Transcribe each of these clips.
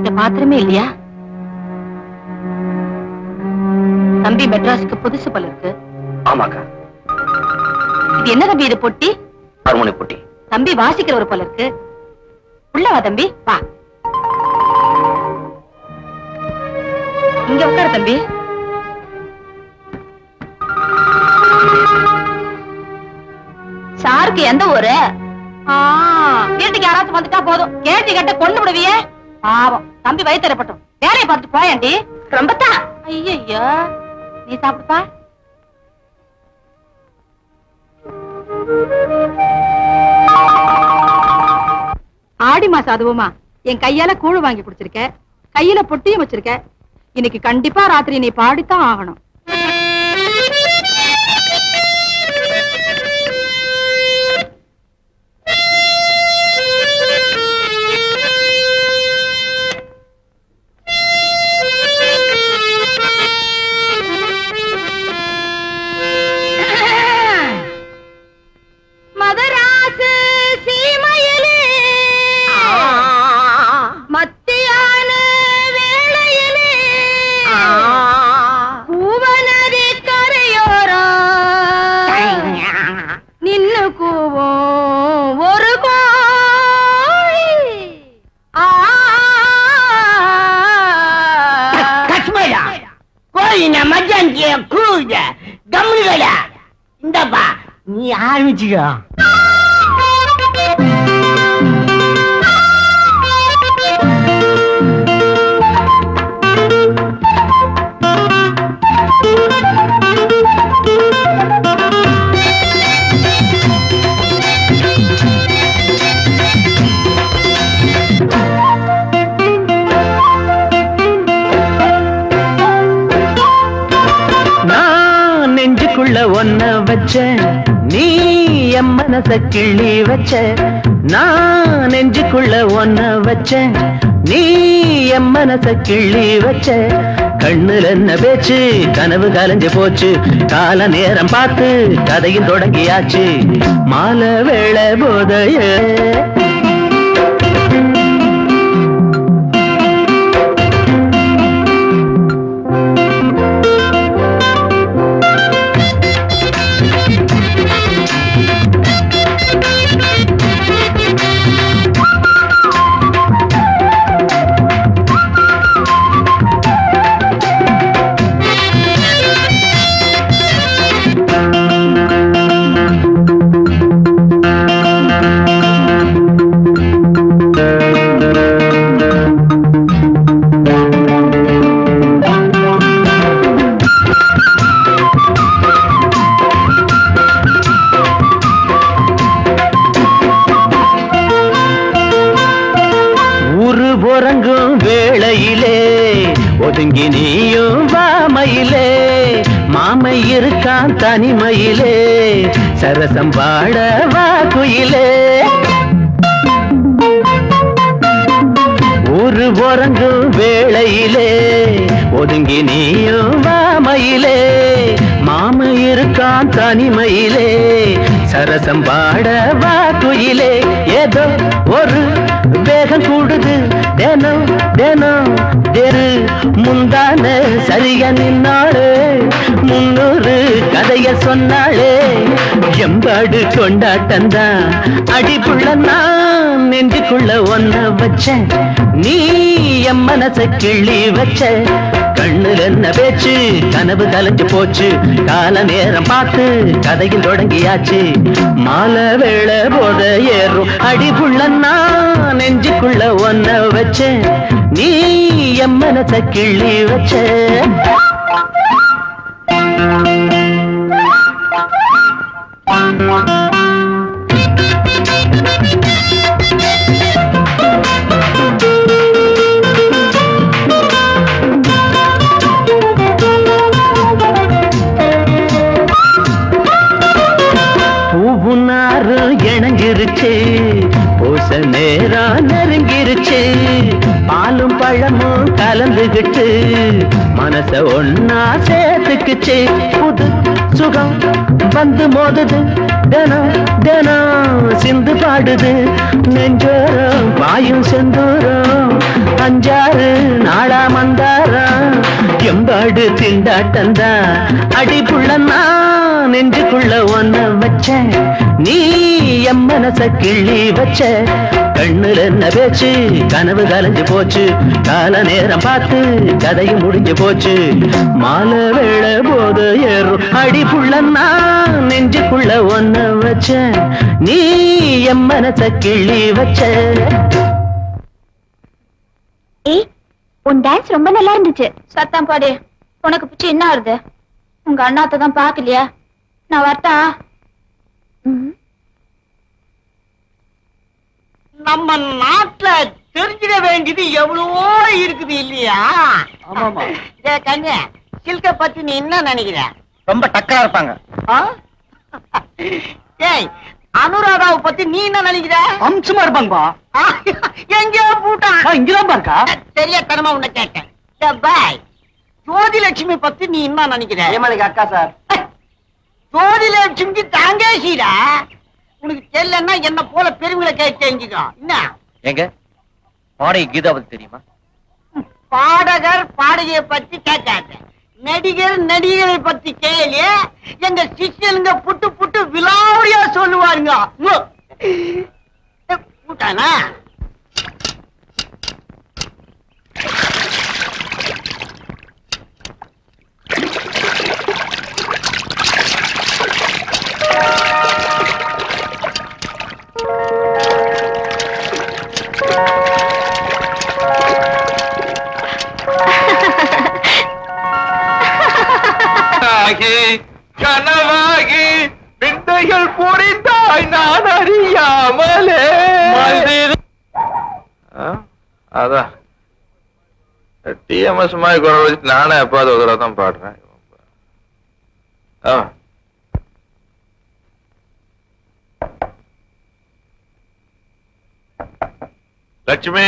சாப்பிட்ட பாத்திரமே இல்லையா? தம்பி மெட்ராஸுக்கு புதுசு போல இருக்கு. ஆமாக்கா. இது என்ன தம்பி? இது பொட்டி? ஹார்மோனி பொட்டி. தம்பி வாசிக்கிற ஒரு போல இருக்கு. உள்ள வா தம்பி, வா. இங்க உட்காரு தம்பி. சாருக்கு எந்த ஊரு? வீட்டுக்கு யாராச்சும் வந்துட்டா போதும், கேட்டி கட்ட கொண்டு விடுவியே. பாவம் தம்பி வயிற்றுப்பட்டும். வேலையை பார்த்துட்டு போயாண்டி. ரொம்பத்தா. ஐயோ, நீ சாப்பிடுப்பா. ஆடி மாசம் அதுவுமா என் கையால கூழு வாங்கி குடிச்சிருக்க, கையில பொட்டியும் வச்சிருக்க. இன்னைக்கு கண்டிப்பா ராத்திரி நீ பாடித்தான் ஆகணும். இந்தப்பா நீ ஆரம்பிச்சுக்கோ. ஒன்ன வச்ச நீ என் மனச கிள்ளி வச்ச, நான் நெஞ்சுக்குள்ள ஒன்ன வச்ச நீ என் மனச கிள்ளி வச்ச. கண்ணுல என்ன பேச்சு, கனவு கலைஞ்சு போச்சு, கால நேரம் பார்த்து கதையும் தொடங்கியாச்சு. மாலை வேளை போதைய உறங்கும் வேளையிலே ஒதுங்கி நீயும் வாமையிலே, மாமை இருக்கான் தனிமையிலே, சரசம் பாட வா குயிலே. ஒரு உறங்கும் வேளையிலே ஒதுங்கி நீயும் வாமையிலே, மாமை இருக்கான் தனிமையிலே, சரசம் பாட வா குயிலே. ஏதோ ஒரு வேகம் கூடுது தினம் தினம் தெரு முந்தான சரியா நின்னாளே, 300 கதைய சொன்னாளே. எம்பாடு கொண்டாட்டந்தான் அடிப்புள்ள நான் நெஞ்சுக்குள்ள ஒன்ன வச்ச நீ என் மனச கிள்ளி வச்ச. கண்ணுல என்ன பேச்சு, கனவு கலைஞ்சு போச்சு, கால நேரம் பார்த்து கதையில் தொடங்கியாச்சு. மாலை வேளை போத ஏறும் அடிப்புள்ள நான் நெஞ்சுக்குள்ள ஒன்ன வச்ச நீ என் மனச கிள்ளி வச்ச. பூவுனாரு இணங்கிருச்சு, பூச நேரம் நெருங்கிருச்சு, பாலும் பழமும் கலந்துகிட்டு மனச ஒன்னா சேர்த்துக்குச்சு. புது சுகம் வந்து மோதுது, தினம் தினம் சிந்து பாடுது, நெஞ்சோரம் பாயும் செந்தூரம் அஞ்சாறு நாளா மந்தாரா எம்பாடு திண்டாட்டந்தா அடிப்புள்ளன்னா நெஞ்சுக்குள்ள ஒன்ன வச்ச நீ எம் மனச கிள்ளி வச்ச கண்ணுல என்ன பேச்சு கனவு கலைஞ்சு போச்சு கால நேரம் பார்த்து கதையும் முடிஞ்சு போச்சு மாலை வேளை போது ஏறும் அடிப்புள்ளன்னா நெஞ்சுக்குள்ள ஒன்ன வச்ச நீ எம் மனச கிள்ளி வச்ச. ஏய், உன் டான்ஸ் ரொம்ப நல்லா இருந்துச்சு. சத்தம் பாடி. உனக்கு பிச்சு என்ன வருது? உங்க அண்ணாத்த தான் பாக்கலையா? நான் வரட்டா? நம்ம நாட்டுல தெரிஞ்சிட வேண்டியது எவ்வளவோ இருக்குது இல்லையா? ஆமாமா. கண்ணே, சில்க பத்தி நீ என்ன நினைக்கிற? ரொம்ப டக்கரா இருப்பாங்க. ஏய், அனுராதாவை பத்தி நீ என்ன நினைக்கிற? அம்சமா இருப்பாங்கப்பா. எங்கேயோ பூட்டா இங்கதான் பாருக்கா. தெரியாதனமா உன்னை கேட்டேன். பாய், ஜோதிலட்சுமி பத்தி நீ என்ன நினைக்கிற? ஏமாளிக்கு அக்கா சார். ஜோதிலட்சுமிக்கு தாங்கேசிடா. உனக்கு தெரியலன்னா என்ன போல பெருமைகளை கேட்க என்ன? எங்க பாடகி கீதா பத்தி தெரியுமா? பாடகர் பாடகியை பத்தி கேட்காத, நடிகர் நடிகரை பத்தி கேளு. எங்க சிஷ்யனுங்க புட்டு புட்டு விலாவரியா சொல்லுவாருங்க. கூட்டானா கனவாகி விந்தைகள் புரிந்தாய் நான் அறியாமலே. அதான் டிஎம்எஸ் மாதிரி குரல் வச்சு நானே எப்பாவது ஒரு தடவை தான் பாடுறேன். லட்சுமி,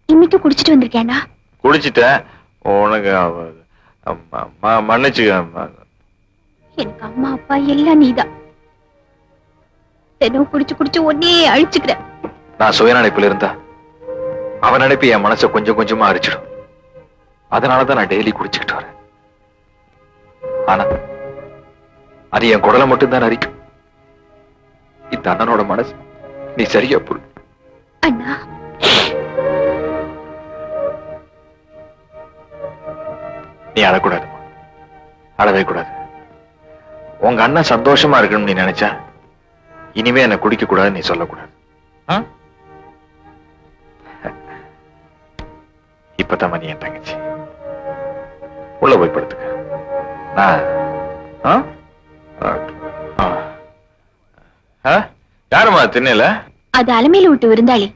இன்னைக்கு குடிச்சிட்டு வந்திருக்கேனா? குடிச்சிட்டேன். உனக்கு மன்னிச்சுக்க. எனக்கு அம்மா அப்பா எல்லாம் நீதான். தினம் குடிச்சு குடிச்சு ஒன்னே அழிச்சுக்கிறேன். நான் சுயநினைப்புல இருந்தா அவன் நினைப்பு என் மனசை கொஞ்சம் கொஞ்சமா அரிச்சிடும். அதனாலதான் நான் டெய்லி குடிச்சுக்கிட்டு வரேன். ஆனா அது என் குடலை மட்டும்தான் அரிக்கும். இந்த அண்ணனோட மனசு நீ சரியா புரி. அண்ணா, நீ அழக்கூடாதுமா, அழவே கூடாது. உங்க அண்ணன் சந்தோஷமா இருக்கணும்னு நீ நினைச்சா இனிமே என்ன குடிக்க கூடாது நீ சொல்லக்கூடாது. இப்பதான் நீ என் தங்கச்சி. உள்ள போய் படுத்துக்க. யாருமா திண்ணல? அது அலமையில விட்டு விருந்தாளி.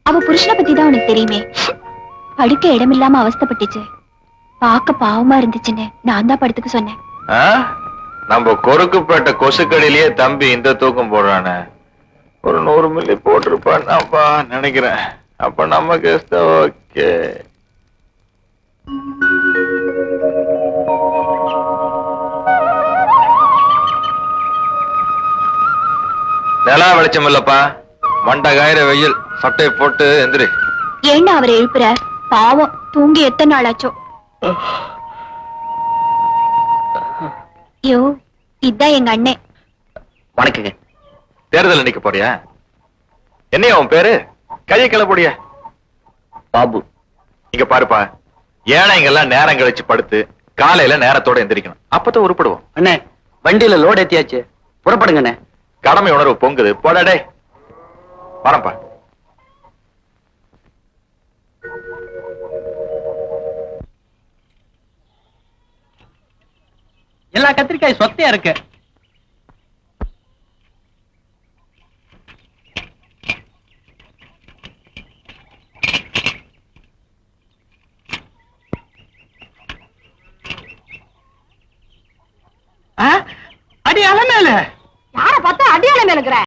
அவ புருஷனை பத்தி தான் உனக்கு தெரியுமே. படுக்க இடமில்லாம அவஸ்தைப்பட்டுச்சு. பார்க்க பாவமா இருந்துச்சுன்னு நான் தான் படுத்துக்க சொன்னேன். நம்ம கொறுக்குப்பேட்ட கொசுக்கடியிலேயே தம்பி இந்த தூக்கம் போடுறானே, ஒரு 100 மில்லி போட்டிருப்பான்ப்பா நினைக்கிறேன். அப்ப நமக்கு ஓகே. நிலா வெளிச்சம் இல்லப்பா, மண்ட காயிற வெயில். சட்டையை போட்டு எந்திரி. ஏன்னா அவரை எழுப்புற? பாவம், தூங்கி எத்தனை நாளாச்சோ. ஐயோ, இதான் எங்க அண்ணே. வணக்கங்க. தேர்தல் நிக்க போறியா? என்னையா உன் பேரு? கையை கிளப்படிய பாபு. இங்க பாருப்பா, ஏழைங்கெல்லாம் நேரம் கழிச்சு படுத்து காலையில நேரத்தோட எந்திரிக்கணும். அப்பதான் உருப்படுவோம். அண்ணே, வண்டியில லோடு ஏத்தியாச்சு, புறப்படுங்கண்ணே. கடமை உணர்வு பொங்குது. போடாடே, வரப்பா. எல்லா கத்திரிக்காய் சொத்தையா இருக்கு. அடி அலமேல யார பார்த்தா அடியாளம் இருக்கிற?